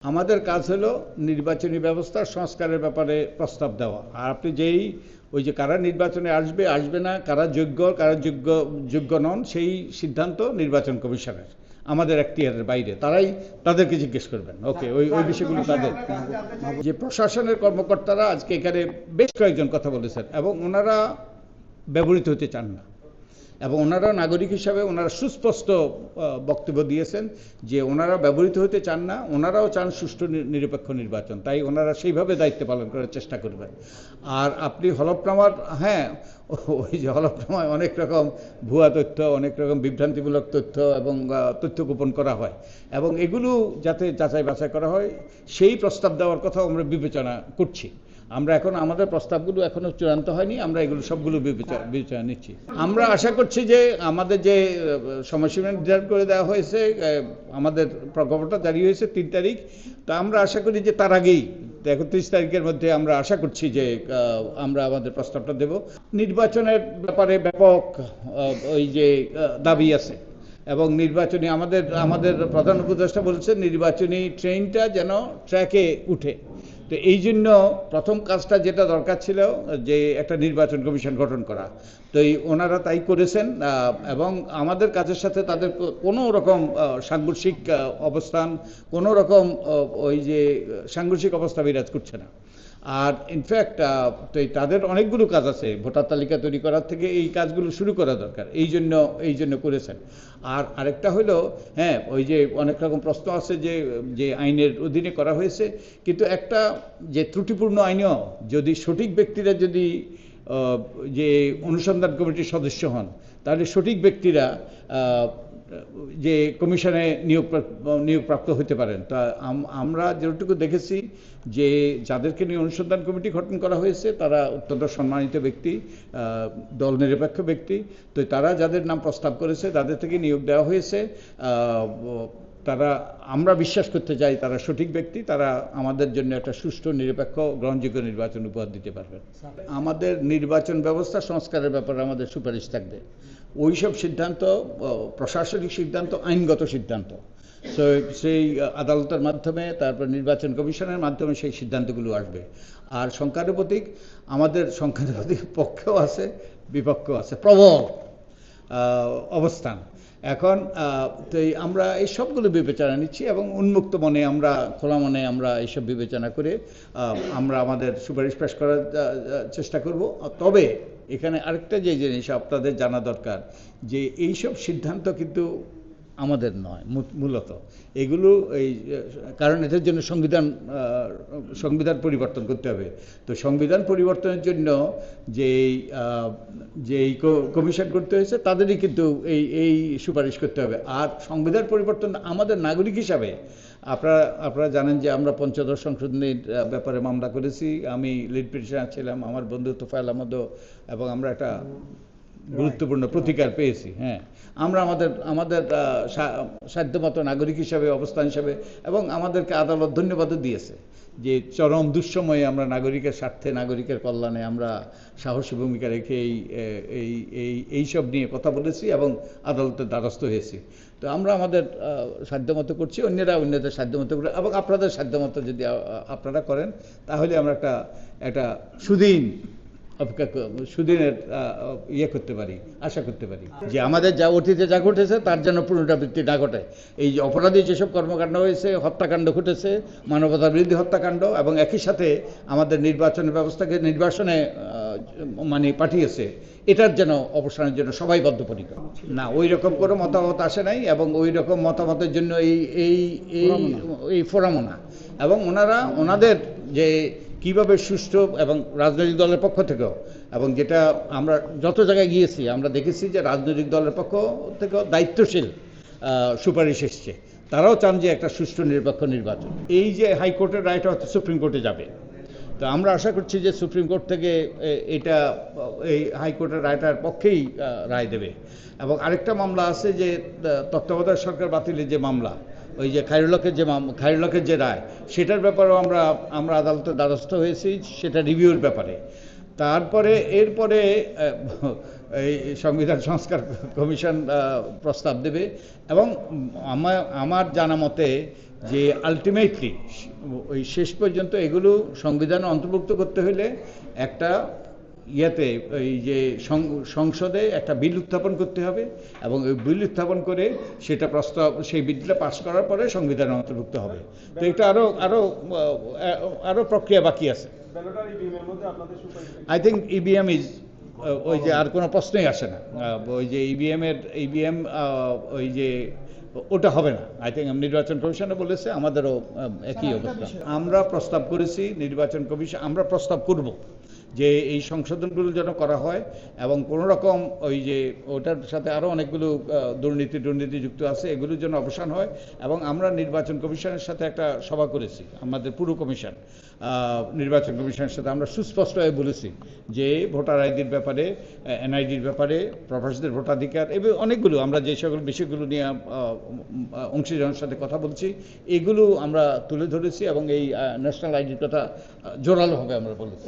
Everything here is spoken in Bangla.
আমাদের কাজ হলো নির্বাচনী ব্যবস্থার সংস্কারের ব্যাপারে প্রস্তাব দেওয়া। আর আপনি যেই ওই যে কারা নির্বাচনে আসবে আসবে না, কারা যোগ্য কারা যোগ্য নন, সেই সিদ্ধান্ত নির্বাচন কমিশনের, আমাদের এখতিয়ারের বাইরে। তাদেরকে জিজ্ঞেস করবেন। ওকে, ওই বিষয়গুলো তাদের। যে প্রশাসনের কর্মকর্তারা আজকে এখানে বেশ কয়েকজন কথা বলেছেন এবং ওনারা ব্যবহৃত হতে চান না, এবং ওনারা নাগরিক হিসাবে ওনারা সুস্পষ্ট বক্তব্য দিয়েছেন যে ওনারা ব্যবহৃত হতে চান না, ওনারাও চান সুষ্ঠু নিরপেক্ষ নির্বাচন। তাই ওনারা সেইভাবে দায়িত্ব পালন করার চেষ্টা করবেন। আর আপনি হলফনামার, হ্যাঁ, ওই যে হলফনামায় অনেক রকম ভুয়া তথ্য, অনেক রকম বিভ্রান্তিমূলক তথ্য এবং তথ্য গোপন করা হয়, এবং এগুলো যাতে যাচাই বাছাই করা হয় সেই প্রস্তাব দেওয়ার কথাও আমরা বিবেচনা করছি। আমরা এখন আমাদের প্রস্তাবগুলো এখনো চূড়ান্ত হয়নি, আমরা এগুলো সবগুলো বিবেচনা নিচ্ছি। আমরা আশা করছি যে আমাদের যে সময়সীমা নির্ধারণ করে দেওয়া হয়েছে, আমাদের প্রজ্ঞাপনটা জারি হয়েছে 3 তারিখ, তা আমরা আশা করি যে তার আগেই 31 তারিখের মধ্যে আমরা আশা করছি যে আমরা আমাদের প্রস্তাবটা দেব। নির্বাচনের ব্যাপারে ব্যাপক ওই যে দাবি আছে, এবং নির্বাচনী আমাদের প্রধান উপদেষ্টা বলছেন নির্বাচনী ট্রেনটা যেন ট্র্যাকে উঠে। তো এই জন্য প্রথম কাজটা যেটা দরকার ছিল যে একটা নির্বাচন কমিশন গঠন করা, তো ওনারা তাই করেছেন, এবং আমাদের কাজের সাথে তাদের কোনো রকম সাংঘর্ষিক অবস্থান, কোনো রকম ওই যে সাংঘর্ষিক অবস্থা বিরাজ করছে না। আর ইনফ্যাক্ট তো তাদের অনেকগুলো কাজ আছে, ভোটার তালিকা তৈরি করার থেকে এই কাজগুলো শুরু করা দরকার, এই জন্য করেছেন। আর আরেকটা হলো, হ্যাঁ, ওই যে অনেক রকম প্রশ্ন আছে যে আইনের অধীনে করা হয়েছে, কিন্তু একটা যে ত্রুটিপূর্ণ আইনও যদি সঠিক ব্যক্তিরা যদি যে অনুসন্ধান কমিটির সদস্য হন, তাহলে সঠিক ব্যক্তিরা যে কমিশনে নিয়োগপ্রাপ্ত হতে পারেন। তা আমরা যেটুকু দেখেছি যে যাদেরকে নিয়ে অনুসন্ধান কমিটি গঠন করা হয়েছে তারা অত্যন্ত সম্মানিত ব্যক্তি, দল নিরপেক্ষ ব্যক্তি। তো তারা যাদের নাম প্রস্তাব করেছে তাদের থেকে নিয়োগ দেওয়া হয়েছে। আমরা বিশ্বাস করতে চাই তারা সঠিক ব্যক্তি, তারা আমাদের জন্য একটা সুষ্ঠু নিরপেক্ষ গ্রহণযোগ্য নির্বাচন উপহার দিতে পারবেন। আমাদের নির্বাচন ব্যবস্থা সংস্কারের ব্যাপারে আমাদের সুপারিশ থাকবে। ওইসব সিদ্ধান্ত প্রশাসনিক সিদ্ধান্ত, আইনগত সিদ্ধান্ত, তো সেই আদালতের মাধ্যমে, তারপর নির্বাচন কমিশনের মাধ্যমে সেই সিদ্ধান্তগুলো আসবে। আর সংখ্যানুপাতিক, আমাদের সংখ্যানুপাতিক পক্ষেও আছে বিপক্ষেও আছে, প্রবল অবস্থান। এখন তো আমরা এই সবগুলো বিবেচনা নিচ্ছি এবং উন্মুক্ত মনে, আমরা খোলা মনে আমরা এইসব বিবেচনা করে আমরা আমাদের সুপারিশ পেশ করার চেষ্টা করব। তবে এখানে আরেকটা যে জিনিস আপনাদের জানা দরকার, যে এইসব সিদ্ধান্ত কিন্তু আমাদের নয় মূলত, এগুলো কারণ এটার জন্য সংবিধান পরিবর্তন করতে হবে। তো সংবিধান পরিবর্তনের জন্য যেই কমিশন করতে হয়েছে তাদেরই কিন্তু এই সুপারিশ করতে হবে। আর সংবিধান পরিবর্তন আমাদের নাগরিক হিসাবে, আপনারা জানেন যে আমরা পঞ্চদশ সংশোধনীর ব্যাপারে মামলা করেছি, আমি লিড পিটিশনার ছিলাম, আমার বন্ধু তোফায়েল আহমদও, এবং আমরা একটা গুরুত্বপূর্ণ প্রতিকার পেয়েছি। হ্যাঁ, আমরা আমাদের সাধ্যমতো নাগরিক হিসাবে, অবস্থান হিসাবে, এবং আমাদেরকে আদালত ধন্যবাদও দিয়েছে যে চরম দুঃসময়ে আমরা নাগরিকের স্বার্থে, নাগরিকের কল্যাণে আমরা সাহসী ভূমিকা রেখে এইসব নিয়ে কথা বলেছি এবং আদালতের দ্বারস্থ হয়েছি। তো আমরা আমাদের সাধ্যমতো করছি, অন্যরা অন্যদের সাধ্যমতো করে, এবং আপনাদের সাধ্যমতো যদি আপনারা করেন, তাহলে আমরা একটা সুদিনের করতে পারি, আশা করতে পারি যে আমাদের যা অতীতে যা ঘটেছে তার যেন পুনরাবৃত্তি না ঘটে। এই যে অপরাধী যেসব কর্মকাণ্ড হয়েছে, হত্যাকাণ্ড ঘটেছে, মানবতার বিরোধী হত্যাকাণ্ড, এবং একই সাথে আমাদের নির্বাচন ব্যবস্থাকে নির্বাসনে পাঠিয়েছে, এটার যেন অবসানের জন্য সবাই বদ্ধপরিকর। না, ওই রকম কোনো মতামত আসে নাই, এবং ওই রকম মতামতের জন্য এই ফোরামও না। এবং ওনাদের যে কীভাবে সুষ্ঠু, এবং রাজনৈতিক দলের পক্ষ থেকেও, এবং যেটা আমরা যত জায়গায় গিয়েছি আমরা দেখেছি যে রাজনৈতিক দলের পক্ষ থেকেও দায়িত্বশীল সুপারিশ এসছে। তারাও চান যে একটা সুষ্ঠু নিরপেক্ষ নির্বাচন। এই যে হাইকোর্টের রায়টা হয়তো সুপ্রিম কোর্টে যাবে, তো আমরা আশা করছি যে সুপ্রিম কোর্ট থেকে এই হাইকোর্টের রায়টার পক্ষেই রায় দেবে। এবং আরেকটা মামলা আছে যে তত্ত্বাবধায়ক সরকার বাতিলের যে মামলা, ওই যে খায়রুলকের যে রায়, সেটার ব্যাপারেও আমরা আদালতের দ্বারস্থ হয়েছি, সেটা রিভিউর ব্যাপারে। তারপরে এরপরে এই সংবিধান সংস্কার কমিশন প্রস্তাব দেবে এবং আমার জানা মতে যে আলটিমেটলি ওই শেষ পর্যন্ত এগুলো সংবিধানে অন্তর্ভুক্ত করতে হলে একটা ইয়েতে এই যে সংসদে একটা বিল উত্থাপন করতে হবে এবং ওই বিল উত্থাপন করে সেটা প্রস্তাব সেই বিলটা পাস করার পরে সংবিধানে অন্তর্ভুক্ত হবে। তো এটা আরো প্রক্রিয়া বাকি আছে। আই থিঙ্ক ইভিএম ইজ ওই যে আর কোনো প্রশ্নই আসে না, ওই যে ইভিএম ওই যে ওটা হবে না। আই থিঙ্ক নির্বাচন কমিশনে বলেছে, আমাদেরও একই অবস্থা। আমরা প্রস্তাব করেছি, নির্বাচন কমিশন আমরা প্রস্তাব করব যে এই সংশোধনগুলো যেন করা হয় এবং কোনো রকম ওই যে ওটার সাথে আরও অনেকগুলো দুর্নীতি যুক্ত আছে, এগুলোর জন্য অবসান হয়। এবং আমরা নির্বাচন কমিশনের সাথে একটা সভা করেছি, আমাদের পুরো কমিশন নির্বাচন কমিশনের সাথে আমরা সুস্পষ্টভাবে বলেছি যে ভোটার আইডির ব্যাপারে, এনআইডির ব্যাপারে, প্রবাসীদের ভোটাধিকার, এবং অনেকগুলো আমরা যে সকল বিষয়গুলো নিয়ে অংশীজনের সাথে কথা বলছি এগুলো আমরা তুলে ধরেছি এবং এই ন্যাশনাল আইডির কথা জোরালোভাবে আমরা বলেছি।